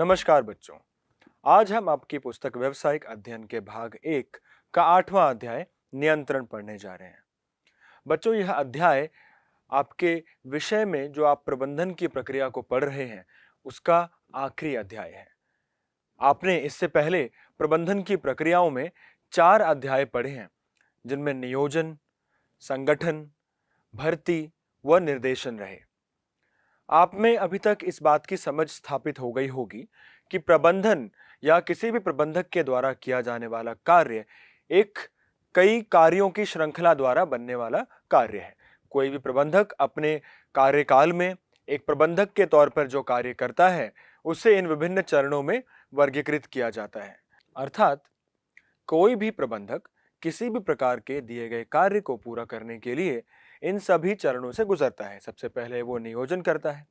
नमस्कार बच्चों। आज हम आपकी पुस्तक व्यवसायिक अध्ययन के भाग 1 का 8वां अध्याय नियंत्रण पढ़ने जा रहे हैं। बच्चों, यह अध्याय आपके विषय में जो आप प्रबंधन की प्रक्रिया को पढ़ रहे हैं उसका आखिरी अध्याय है। आपने इससे पहले प्रबंधन की प्रक्रियाओं में 4 अध्याय पढ़े हैं, जिनमें नियोजन, संगठन, भर्ती व निर्देशन रहे। आप में अभी तक इस बात की समझ स्थापित हो गई होगी कि प्रबंधन या किसी भी प्रबंधक के द्वारा किया जाने वाला कार्य एक कई कार्यों की श्रृंखला द्वारा बनने वाला कार्य है। कोई भी प्रबंधक अपने कार्यकाल में एक प्रबंधक के तौर पर जो कार्य करता है उसे इन विभिन्न चरणों में वर्गीकृत किया जाता है। अर्थात कोई भी प्रबंधक किसी भी प्रकार के दिए गए कार्य को पूरा करने के लिए इन सभी चरणों से गुजरता है। सबसे पहले वो नियोजन करता है।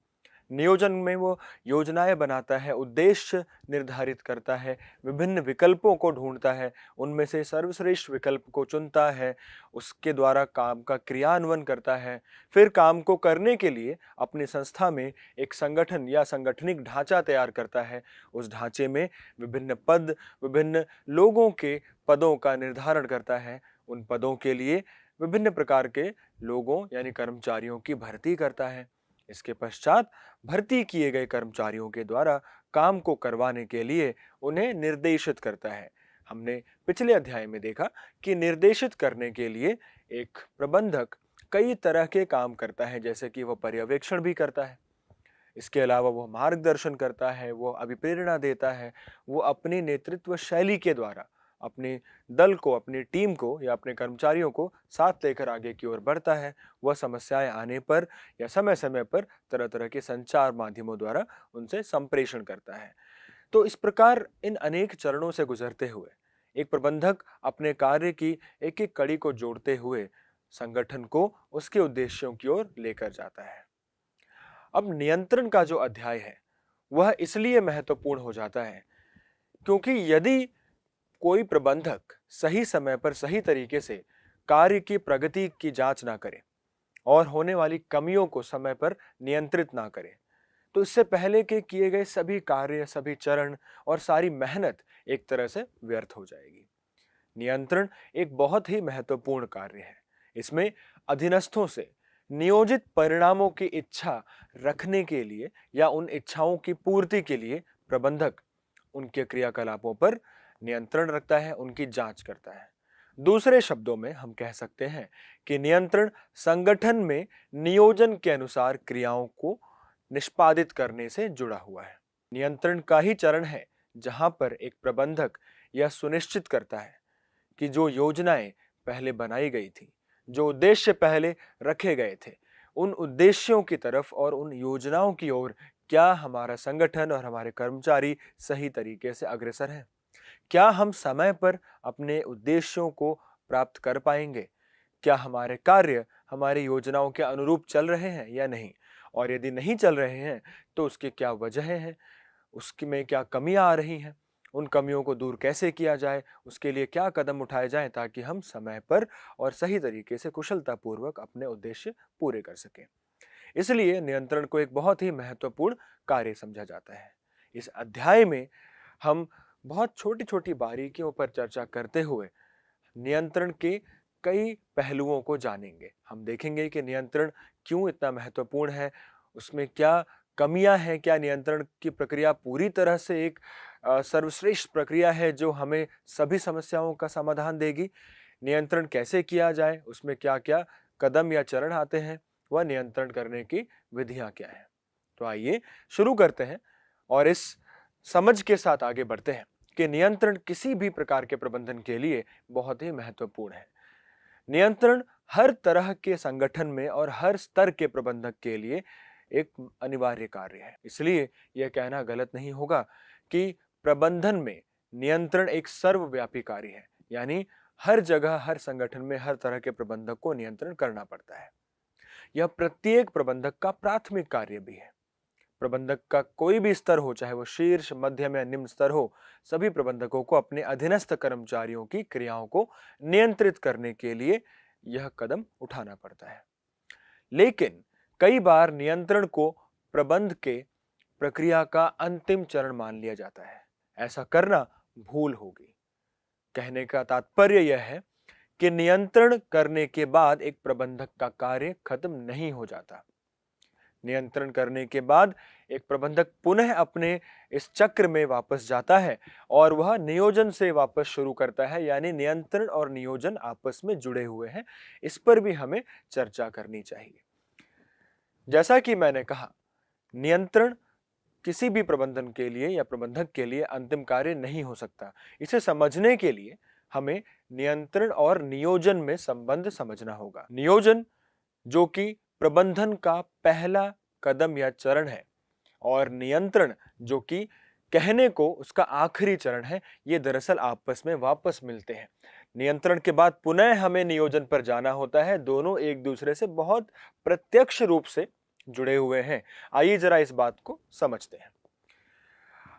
नियोजन में वो योजनाएं बनाता है, उद्देश्य निर्धारित करता है, विभिन्न विकल्पों को ढूंढता है, उनमें से सर्वश्रेष्ठ विकल्प को चुनता है, उसके द्वारा काम का क्रियान्वयन करता है। फिर काम को करने के लिए अपनी संस्था में एक संगठन या सांगठनिक ढांचा तैयार करता है। उस ढांचे में विभिन्न पद, विभिन्न लोगों के पदों का निर्धारण करता है। उन पदों के लिए विभिन्न प्रकार के लोगों यानी कर्मचारियों की भर्ती करता है। इसके पश्चात भर्ती किए गए कर्मचारियों के द्वारा काम को करवाने के लिए उन्हें निर्देशित करता है। हमने पिछले अध्याय में देखा कि निर्देशित करने के लिए एक प्रबंधक कई तरह के काम करता है, जैसे कि वह पर्यवेक्षण भी करता है, इसके अलावा वो मार्गदर्शन करता है, वो अभिप्रेरणा देता है, वो अपनी नेतृत्व शैली के द्वारा अपने दल को, अपनी टीम को या अपने कर्मचारियों को साथ लेकर आगे की ओर बढ़ता है। वह समस्याएं आने पर या समय समय पर तरह तरह के संचार माध्यमों द्वारा उनसे संप्रेषण करता है। तो इस प्रकार इन अनेक चरणों से गुजरते हुए एक प्रबंधक अपने कार्य की एक एक कड़ी को जोड़ते हुए संगठन को उसके उद्देश्यों की ओर लेकर जाता है। अब नियंत्रण का जो अध्याय है वह इसलिए महत्वपूर्ण हो जाता है क्योंकि यदि कोई प्रबंधक सही समय पर सही तरीके से कार्य की प्रगति की जांच ना करे और होने वाली कमियों को समय पर नियंत्रित ना करे, तो इससे पहले के किए गए सभी कार्य, सभी चरण और सारी मेहनत एक तरह से व्यर्थ हो जाएगी। नियंत्रण एक बहुत ही महत्वपूर्ण कार्य है। इसमें अधीनस्थों से नियोजित परिणामों की इच्छा रखने के लिए या उन इच्छाओं की पूर्ति के लिए प्रबंधक उनके क्रियाकलापों पर नियंत्रण रखता है, उनकी जांच करता है। दूसरे शब्दों में हम कह सकते हैं कि नियंत्रण संगठन में नियोजन के अनुसार क्रियाओं को निष्पादित करने से जुड़ा हुआ है। नियंत्रण का ही चरण है जहां पर एक प्रबंधक यह सुनिश्चित करता है कि जो योजनाएं पहले बनाई गई थी, जो उद्देश्य पहले रखे गए थे, उन उद्देश्यों की तरफ और उन योजनाओं की ओर क्या हमारा संगठन और हमारे कर्मचारी सही तरीके से अग्रसर हैं? क्या हम समय पर अपने उद्देश्यों को प्राप्त कर पाएंगे? क्या हमारे कार्य हमारी योजनाओं के अनुरूप चल रहे हैं या नहीं? और यदि नहीं चल रहे हैं तो उसकी क्या वजहें हैं? उसकी में क्या कमियां आ रही हैं? उन कमियों को दूर कैसे किया जाए? उसके लिए क्या कदम उठाए जाएं ताकि हम समय पर और सही तरीके से कुशलतापूर्वक अपने उद्देश्य पूरे कर सकें। इसलिए नियंत्रण को एक बहुत ही महत्वपूर्ण कार्य समझा जाता है। इस अध्याय में हम बहुत छोटी-छोटी बारीकियों पर चर्चा करते हुए नियंत्रण के कई पहलुओं को जानेंगे। हम देखेंगे कि नियंत्रण क्यों इतना महत्वपूर्ण है, उसमें क्या कमियां हैं, क्या नियंत्रण की प्रक्रिया पूरी तरह से एक सर्वश्रेष्ठ प्रक्रिया है जो हमें सभी समस्याओं का समाधान देगी। नियंत्रण कैसे किया जाए, उसमें क्या-क्या कदम या चरण आते हैं, वह नियंत्रण करने की विधियां क्या हैं। तो आइए शुरू करते हैं और इस समझ के साथ आगे बढ़ते हैं कि नियंत्रण किसी भी प्रकार के प्रबंधन के लिए बहुत ही महत्वपूर्ण है। नियंत्रण हर तरह के संगठन में और हर स्तर के प्रबंधक के लिए एक अनिवार्य कार्य है। इसलिए यह कहना गलत नहीं होगा कि प्रबंधन में नियंत्रण एक सर्वव्यापी कार्य है, यानी हर जगह, हर संगठन में हर तरह के प्रबंधक को नियंत्रण करना पड़ता है। यह प्रत्येक प्रबंधक का प्राथमिक कार्य भी है। प्रबंधक का कोई भी स्तर हो, चाहे वो शीर्ष, मध्यम या निम्न स्तर हो, सभी प्रबंधकों को अपने अधीनस्थ कर्मचारियों की क्रियाओं को नियंत्रित करने के लिए यह कदम उठाना पड़ता है। लेकिन कई बार नियंत्रण को प्रबंध के प्रक्रिया का अंतिम चरण मान लिया जाता है। ऐसा करना भूल होगी। कहने का तात्पर्य यह है कि नियंत्रण करने के बाद एक प्रबंधक का कार्य खत्म नहीं हो जाता। नियंत्रण करने के बाद एक प्रबंधक पुनः अपने इस चक्र में वापस जाता है और वह नियोजन से वापस शुरू करता है, यानी नियंत्रण और नियोजन आपस में जुड़े हुए हैं। इस पर भी हमें चर्चा करनी चाहिए। जैसा कि मैंने कहा, नियंत्रण किसी भी प्रबंधन के लिए या प्रबंधक के लिए अंतिम कार्य नहीं हो सकता। इसे समझने के लिए हमें नियंत्रण और नियोजन में संबंध समझना होगा। नियोजन, जो कि प्रबंधन का पहला कदम या चरण है, और नियंत्रण, जो कि कहने को उसका आखिरी चरण है, ये दरअसल आपस में वापस मिलते हैं। नियंत्रण के बाद पुनः हमें नियोजन पर जाना होता है। दोनों एक दूसरे से बहुत प्रत्यक्ष रूप से जुड़े हुए हैं। आइए जरा इस बात को समझते हैं।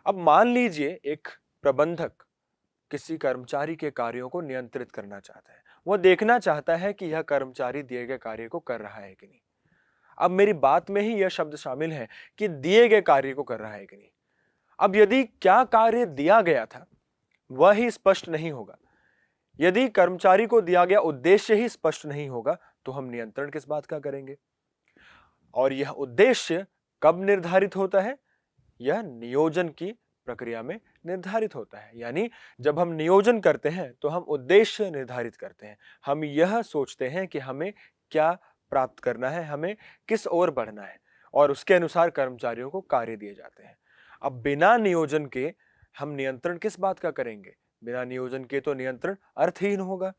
अब मान लीजिए एक प्रबंधक किसी कर्मचारी के कार्यों को नियंत्रित करना चाहता है। वह देखना चाहता है कि यह कर्मचारी दिए गए कार्य को कर रहा है कि नहीं। अब मेरी बात में ही यह शब्द शामिल है कि दिए गए कार्य को कर रहा है कि नहीं। अब यदि क्या कार्य दिया गया था वह ही स्पष्ट नहीं होगा, यदि कर्मचारी को दिया गया उद्देश्य ही स्पष्ट नहीं होगा, तो हम नियंत्रण किस बात का करेंगे। और यह उद्देश्य कब निर्धारित होता है? यह नियोजन की प्रक्रिया में निर्धारित होता है। यानी जब हम नियोजन करते हैं तो हम उद्देश्य निर्धारित करते हैं। हम यह सोचते हैं कि हमें क्या प्राप्त करना है, हमें किस ओर बढ़ना है, और उसके अनुसार कर्मचारियों को कार्य दिए जाते हैं। अब बिना नियोजन के हम नियंत्रण किस बात का करेंगे? बिना नियोजन के तो नियंत्रण अर्थहीन होगा।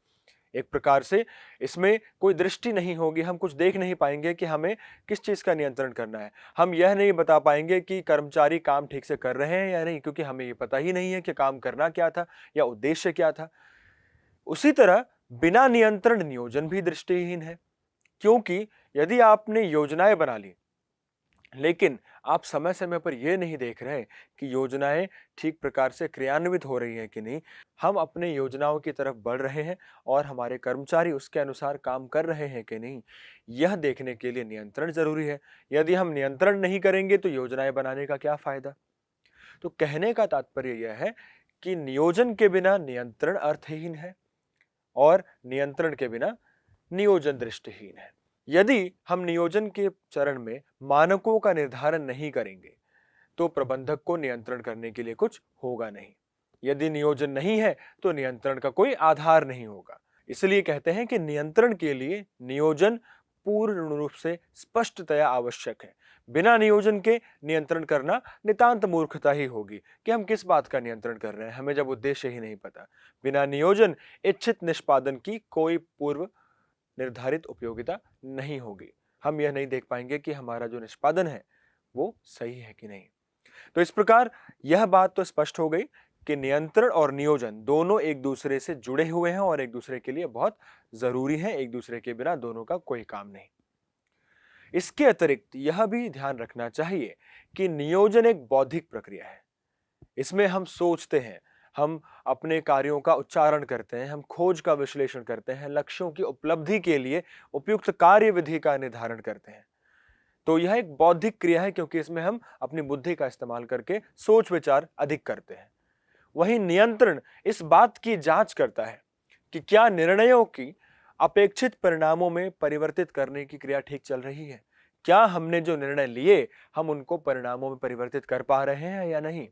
एक प्रकार से इसमें कोई दृष्टि नहीं होगी। हम कुछ देख नहीं पाएंगे कि हमें किस चीज का नियंत्रण करना है। हम यह नहीं बता पाएंगे कि कर्मचारी काम ठीक से कर रहे हैं या नहीं, क्योंकि हमें ये पता ही नहीं है कि काम करना क्या था या उद्देश्य क्या था। उसी तरह बिना नियंत्रण नियोजन भी दृष्टिहीन है, क्योंकि यदि आपने योजनाएं बना ली लेकिन आप समय समय पर यह नहीं देख रहे कि योजनाएं ठीक प्रकार से क्रियान्वित हो रही हैं कि नहीं, हम अपने योजनाओं की तरफ बढ़ रहे हैं और हमारे कर्मचारी उसके अनुसार काम कर रहे हैं कि नहीं, यह देखने के लिए नियंत्रण जरूरी है। यदि हम नियंत्रण नहीं करेंगे तो योजनाएं बनाने का क्या फायदा। तो कहने का तात्पर्य यह है कि नियोजन के बिना नियंत्रण अर्थहीन है और नियंत्रण के बिना नियोजन दृष्टिहीन है। यदि हम नियोजन के चरण में मानकों का निर्धारण नहीं करेंगे तो प्रबंधक को नियंत्रण करने के लिए कुछ होगा नहीं। यदि नियोजन नहीं है तो नियंत्रण का कोई आधार नहीं होगा। इसलिए कहते हैं कि नियंत्रण के लिए नियोजन पूर्ण रूप से स्पष्टतया आवश्यक है। बिना नियोजन के नियंत्रण करना नितांत मूर्खता ही होगी कि हम किस बात का नियंत्रण कर रहे हैं, हमें जब उद्देश्य ही नहीं पता। बिना नियोजन इच्छित निष्पादन की कोई पूर्व निर्धारित उपयोगिता नहीं होगी। हम यह नहीं देख पाएंगे कि हमारा जो निष्पादन है वो सही है कि नहीं। तो इस प्रकार यह बात तो स्पष्ट हो गई कि नियंत्रण और नियोजन दोनों एक दूसरे से जुड़े हुए हैं और एक दूसरे के लिए बहुत जरूरी हैं। एक दूसरे के बिना दोनों का कोई काम नहीं। इसके अतिरिक्त यह भी ध्यान रखना चाहिए कि नियोजन एक बौद्धिक प्रक्रिया है। इसमें हम सोचते हैं, हम अपने कार्यों का उच्चारण करते हैं, हम खोज का विश्लेषण करते हैं, लक्ष्यों की उपलब्धि के लिए उपयुक्त कार्य विधि का निर्धारण करते हैं। तो यह एक बौद्धिक क्रिया है, क्योंकि इसमें हम अपनी बुद्धि का इस्तेमाल करके सोच विचार अधिक करते हैं। वहीं नियंत्रण इस बात की जांच करता है कि क्या निर्णयों की अपेक्षित परिणामों में परिवर्तित करने की क्रिया ठीक चल रही है। क्या हमने जो निर्णय लिए हम उनको परिणामों में परिवर्तित कर पा रहे हैं या नहीं।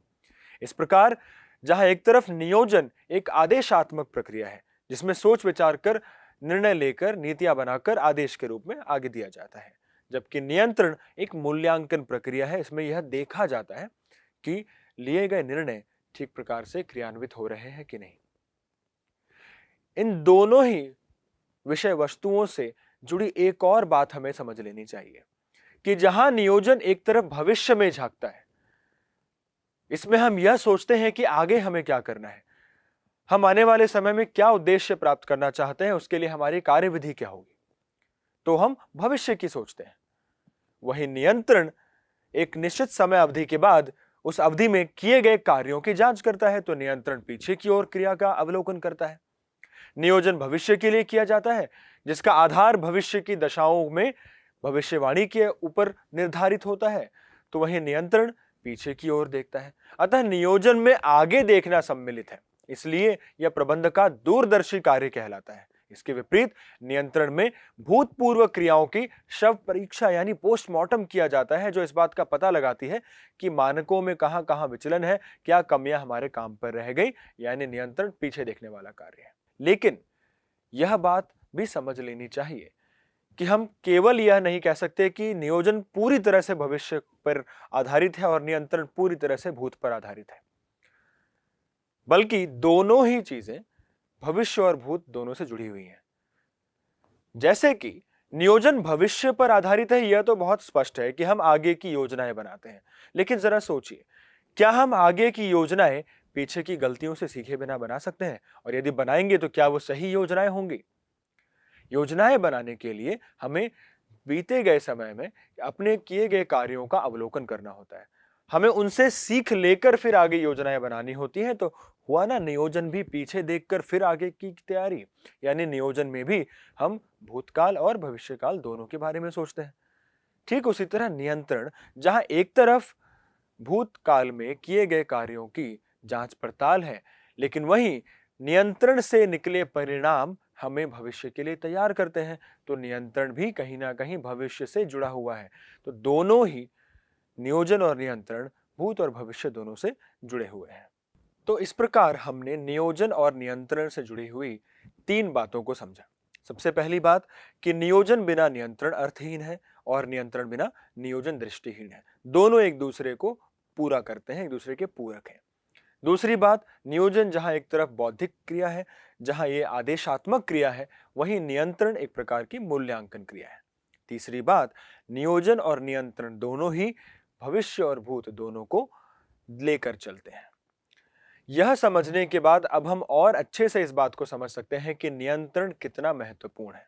इस प्रकार जहां एक तरफ नियोजन एक आदेशात्मक प्रक्रिया है जिसमें सोच विचार कर निर्णय लेकर नीतियां बनाकर आदेश के रूप में आगे दिया जाता है, जबकि नियंत्रण एक मूल्यांकन प्रक्रिया है। इसमें यह देखा जाता है कि लिए गए निर्णय ठीक प्रकार से क्रियान्वित हो रहे हैं कि नहीं। इन दोनों ही विषय वस्तुओं से जुड़ी एक और बात हमें समझ लेनी चाहिए कि जहां नियोजन एक तरफ भविष्य में झांकता है, इसमें हम यह सोचते हैं कि आगे हमें क्या करना है, हम आने वाले समय में क्या उद्देश्य प्राप्त करना चाहते हैं, उसके लिए हमारी कार्यविधि क्या होगी, तो हम भविष्य की सोचते हैं। वही नियंत्रण एक निश्चित समय अवधि के बाद उस अवधि में किए गए कार्यों की जांच करता है। तो नियंत्रण पीछे की ओर क्रिया का अवलोकन करता है। नियोजन भविष्य के लिए किया जाता है, जिसका आधार भविष्य की दशाओं में भविष्यवाणी के ऊपर निर्धारित होता है। तो वही नियंत्रण पीछे की ओर देखता है। अतः नियोजन में आगे देखना सम्मिलित है, इसलिए यह प्रबंध का दूरदर्शी कार्य कहलाता है। इसके विपरीत नियंत्रण में भूतपूर्व क्रियाओं की शव परीक्षा यानी पोस्टमार्टम किया जाता है, जो इस बात का पता लगाती है कि मानकों में कहां कहां विचलन है, क्या कमियां हमारे काम पर रह गई, यानी नियंत्रण पीछे देखने वाला कार्य है। लेकिन यह बात भी समझ लेनी चाहिए कि हम केवल यह नहीं कह सकते कि नियोजन पूरी तरह से भविष्य पर आधारित है और नियंत्रण पूरी तरह से भूत पर आधारित है, बल्कि दोनों ही चीजें भविष्य और भूत दोनों से जुड़ी हुई हैं। जैसे कि नियोजन भविष्य पर आधारित है, यह तो बहुत स्पष्ट है कि हम आगे की योजनाएं बनाते हैं। लेकिन जरा सोचिए, क्या हम आगे की योजनाएं पीछे की गलतियों से सीखे बिना बना सकते हैं? और यदि बनाएंगे तो क्या वो सही योजनाएं होंगी? योजनाएं बनाने के लिए हमें बीते गए समय में अपने किए गए कार्यों का अवलोकन करना होता है। हमें उनसे सीख लेकर फिर आगे योजनाएं बनानी होती हैं। तो हुआ ना, नियोजन भी पीछे देखकर फिर आगे की तैयारी, यानी नियोजन में भी हम भूतकाल और भविष्यकाल दोनों के बारे में सोचते हैं। ठीक उसी तरह नियंत्रण, जहां एक तरफ भूतकाल में किए गए कार्यों की जांच पड़ताल है, लेकिन वहीं नियंत्रण से निकले परिणाम हमें भविष्य के लिए तैयार करते हैं। तो नियंत्रण भी कहीं ना कहीं भविष्य से जुड़ा हुआ है। तो दोनों ही, नियोजन और नियंत्रण, भूत और भविष्य दोनों से जुड़े हुए हैं। तो इस प्रकार हमने नियोजन और नियंत्रण से जुड़ी हुई 3 बातों को समझा। सबसे पहली बात कि नियोजन बिना नियंत्रण अर्थहीन है और नियंत्रण बिना नियोजन दृष्टिहीन है। दोनों एक दूसरे को पूरा करते हैं, एक दूसरे के पूरक हैं। दूसरी बात, नियोजन जहां एक तरफ बौद्धिक क्रिया है, जहां ये आदेशात्मक क्रिया है, वहीं नियंत्रण एक प्रकार की मूल्यांकन क्रिया है। तीसरी बात, नियोजन और नियंत्रण दोनों ही भविष्य और भूत दोनों को लेकर चलते हैं। यह समझने के बाद अब हम और अच्छे से इस बात को समझ सकते हैं कि नियंत्रण कितना महत्वपूर्ण है।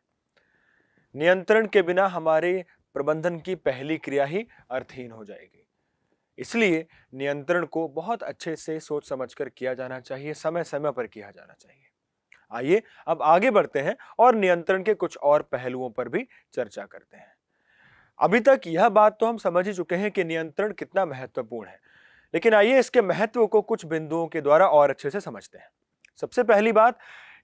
नियंत्रण के बिना हमारे प्रबंधन की पहली क्रिया ही अर्थहीन हो जाएगी। इसलिए नियंत्रण को बहुत अच्छे से सोच समझकर किया जाना चाहिए, समय समय पर किया जाना चाहिए। आइए अब आगे बढ़ते हैं और नियंत्रण के कुछ और पहलुओं पर भी चर्चा करते हैं। अभी तक यह बात तो हम समझ ही चुके हैं कि नियंत्रण कितना महत्वपूर्ण है, लेकिन आइए इसके महत्व को कुछ बिंदुओं के द्वारा और अच्छे से समझते हैं। सबसे पहली बात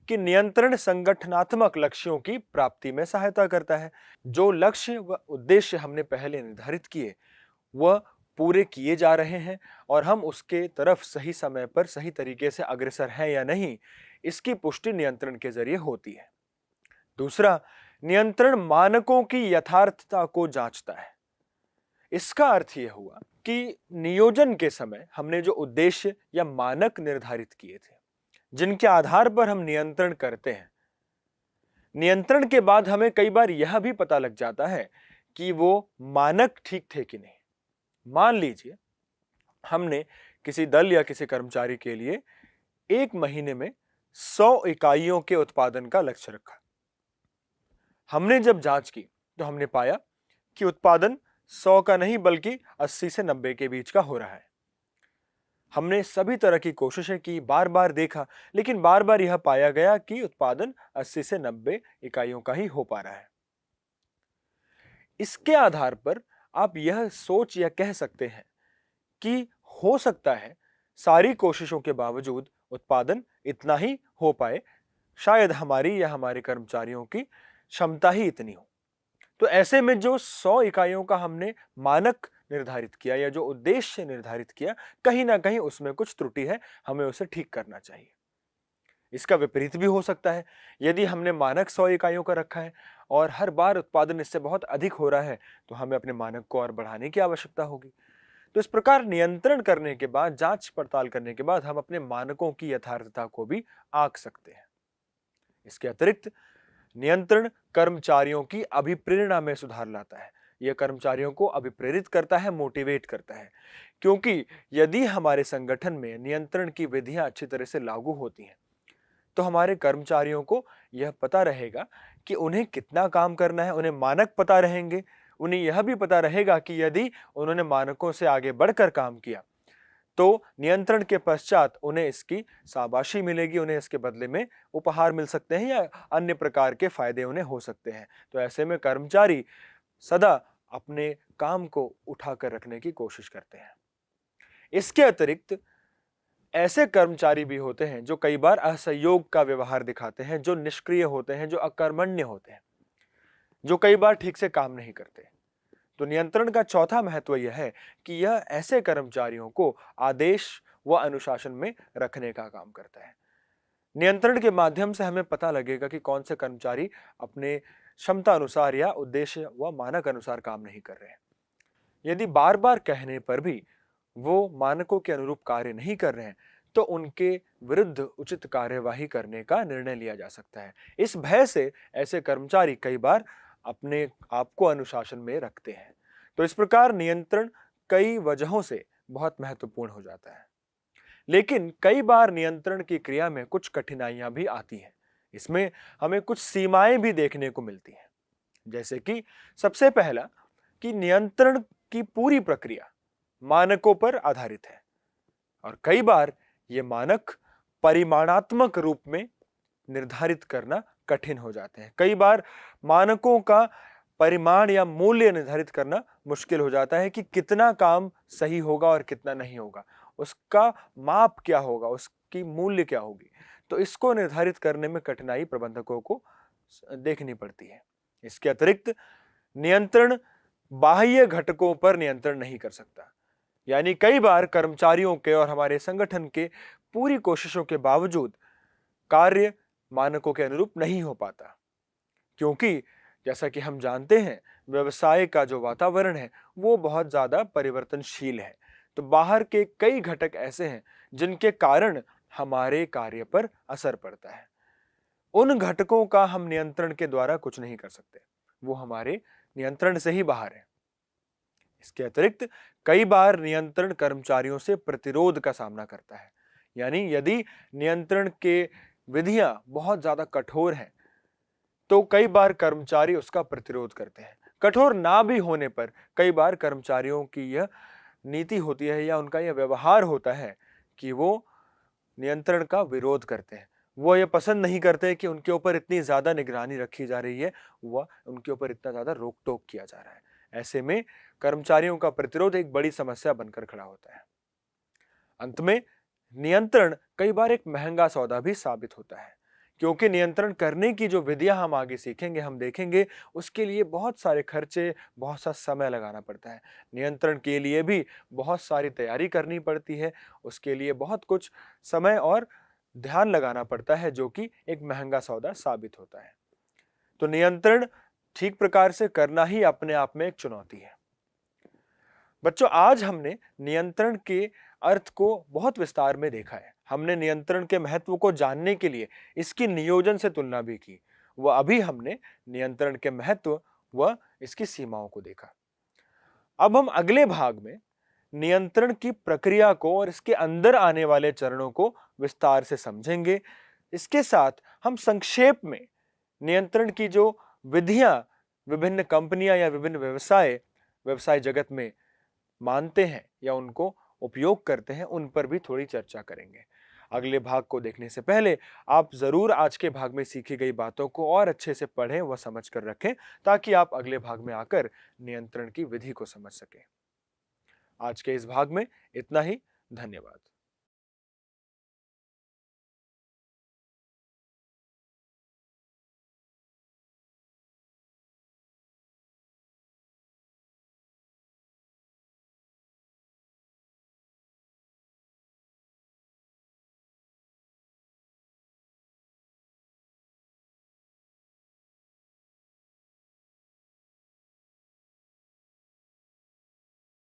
कि नियंत्रण संगठनात्मक लक्ष्यों की प्राप्ति में सहायता करता है। जो लक्ष्य व उद्देश्य हमने पहले निर्धारित किए वह पूरे किए जा रहे हैं और हम उसके तरफ सही समय पर सही तरीके से अग्रसर हैं या नहीं, इसकी पुष्टि नियंत्रण के जरिए होती है। दूसरा, नियंत्रण मानकों की यथार्थता को जांचता है। इसका अर्थ यह हुआ कि नियोजन के समय हमने जो उद्देश्य या मानक निर्धारित किए थे, जिनके आधार पर हम नियंत्रण करते हैं, नियंत्रण के बाद हमें कई बार यह भी पता लग जाता है कि वो मानक ठीक थे कि नहीं। मान लीजिए हमने किसी दल या किसी कर्मचारी के लिए 1 महीने में 100 इकाइयों के उत्पादन का लक्ष्य रखा। हमने जब जांच की तो हमने पाया कि उत्पादन 100 का नहीं बल्कि 80 से 90 के बीच का हो रहा है। हमने सभी तरह की कोशिशें की, बार बार देखा, लेकिन बार बार यह पाया गया कि उत्पादन 80 से 90 इकाइयों का ही हो पा रहा है। इसके आधार पर आप यह सोच या कह सकते हैं कि हो सकता है सारी कोशिशों के बावजूद उत्पादन इतना ही हो पाए, शायद हमारी या हमारे कर्मचारियों की क्षमता ही इतनी हो। तो ऐसे में जो 100 इकाइयों का हमने मानक निर्धारित किया या जो उद्देश्य निर्धारित किया, कहीं ना कहीं उसमें कुछ त्रुटि है, हमें उसे ठीक करना चाहिए। इसका विपरीत भी हो सकता है। यदि हमने मानक 100 इकाइयों का रखा है और हर बार उत्पादन इससे बहुत अधिक हो रहा है, तो हमें अपने मानक को और बढ़ाने की आवश्यकता होगी। तो इस प्रकार नियंत्रण करने के बाद, जांच पड़ताल करने के बाद हम अपने मानकों की यथार्थता को भी आंक सकते हैं। इसके अतिरिक्त नियंत्रण कर्मचारियों की अभिप्रेरणा में सुधार लाता है। यह कर्मचारियों को अभिप्रेरित करता है, मोटिवेट करता है, क्योंकि यदि हमारे संगठन में नियंत्रण की विधियां अच्छी तरह से लागू होती हैं तो हमारे कर्मचारियों को यह पता रहेगा कि उन्हें कितना काम करना है, उन्हें मानक पता रहेंगे, उन्हें यह भी पता रहेगा कि यदि उन्होंने मानकों से आगे बढ़कर काम किया तो नियंत्रण के पश्चात उन्हें इसकी शाबाशी मिलेगी, उन्हें इसके बदले में उपहार मिल सकते हैं या अन्य प्रकार के फायदे उन्हें हो सकते हैं। तो ऐसे में कर्मचारी सदा अपने काम को उठाकर रखने की कोशिश करते हैं। इसके अतिरिक्त ऐसे कर्मचारी भी होते हैं जो कई बार असहयोग का व्यवहार दिखाते हैं, जो निष्क्रिय होते हैं, जो अकर्मण्य होते हैं, जो कई बार ठीक से काम नहीं करते। तो नियंत्रण का चौथा महत्व यह है कि यह ऐसे कर्मचारियों को आदेश व अनुशासन में रखने का काम करता है। नियंत्रण के माध्यम से हमें पता लगेगा कि कौन से कर्मचारी अपने क्षमता अनुसार या उद्देश्य व मानक अनुसार काम नहीं कर रहे हैं। यदि बार बार कहने पर भी वो मानकों के अनुरूप कार्य नहीं कर रहे हैं, तो उनके विरुद्ध उचित कार्यवाही करने का निर्णय लिया जा सकता है। इस भय से ऐसे कर्मचारी कई बार अपने आप को अनुशासन में रखते हैं। तो इस प्रकार नियंत्रण कई वजहों से बहुत महत्वपूर्ण हो जाता है। लेकिन कई बार नियंत्रण की क्रिया में कुछ कठिनाइयां भी आती हैं। इसमें हमें कुछ सीमाएं भी देखने को मिलती हैं। जैसे कि सबसे पहला कि नियंत्रण की पूरी प्रक्रिया मानकों पर आधारित है और कई बार ये मानक परिमाणात्मक रूप में निर्धारित करना कठिन हो जाते हैं। कई बार मानकों का परिमाण या मूल्य निर्धारित करना मुश्किल हो जाता है कि कितना काम सही होगा और कितना नहीं होगा, उसका माप क्या होगा, उसकी मूल्य क्या होगी। तो इसको निर्धारित करने में कठिनाई प्रबंधकों को देखनी पड़ती है। इसके अतिरिक्त नियंत्रण बाह्य घटकों पर नियंत्रण नहीं कर सकता। यानी कई बार कर्मचारियों के और हमारे संगठन के पूरी कोशिशों के बावजूद कार्य मानकों के अनुरूप नहीं हो पाता, क्योंकि जैसा कि हम जानते हैं व्यवसाय का जो वातावरण है वो बहुत ज्यादा परिवर्तनशील है। तो बाहर के कई घटक ऐसे हैं जिनके कारण हमारे कार्य पर असर पड़ता है। उन घटकों का हम नियंत्रण के द्वारा कुछ नहीं कर सकते, वो हमारे नियंत्रण से ही बाहर है। इसके अतिरिक्त कई बार नियंत्रण कर्मचारियों से प्रतिरोध का सामना करता है। यानी यदि नियंत्रण के विधियां बहुत ज्यादा कठोर हैं, तो कई बार कर्मचारी उसका प्रतिरोध करते हैं। कठोर ना भी होने पर कई बार कर्मचारियों की यह नीति होती है या उनका यह व्यवहार होता है कि वो नियंत्रण का विरोध करते हैं। वो ये पसंद नहीं करते कि उनके ऊपर इतनी ज्यादा निगरानी रखी जा रही है, व उनके ऊपर इतना ज्यादा रोक टोक किया जा रहा है। ऐसे में कर्मचारियों का प्रतिरोध एक बड़ी समस्या बनकर खड़ा होता है। अंत में नियंत्रण कई बार एक महंगा सौदा भी साबित होता है, क्योंकि नियंत्रण करने की जो विधियां हम आगे सीखेंगे, हम देखेंगे, उसके लिए बहुत सारे खर्चे, बहुत सा समय लगाना पड़ता है। नियंत्रण के लिए भी बहुत सारी तैयारी करनी पड़ती है, उसके लिए बहुत कुछ समय और ध्यान लगाना पड़ता है, जो कि एक महंगा सौदा साबित होता है। तो नियंत्रण ठीक प्रकार से करना ही अपने आप में एक चुनौती है। बच्चों, आज हमने नियंत्रण के अर्थ को बहुत विस्तार में देखा है। हमने नियंत्रण के महत्व को जानने के लिए इसकी नियोजन से तुलना भी की। व अभी हमने नियंत्रण के महत्व व इसकी सीमाओं को देखा। अब हम अगले भाग में नियंत्रण की प्रक्रिया को और इसके अंदर आने वाले चरणों को विस्तार से समझेंगे। इसके साथ हम संक्षेप में नियंत्रण की जो विधियां विभिन्न कंपनियां या विभिन्न व्यवसाय जगत में मानते हैं या उनको उपयोग करते हैं, उन पर भी थोड़ी चर्चा करेंगे। अगले भाग को देखने से पहले आप जरूर आज के भाग में सीखी गई बातों को और अच्छे से पढ़ें व समझ कर रखें, ताकि आप अगले भाग में आकर नियंत्रण की विधि को समझ सकें। आज के इस भाग में इतना ही। धन्यवाद।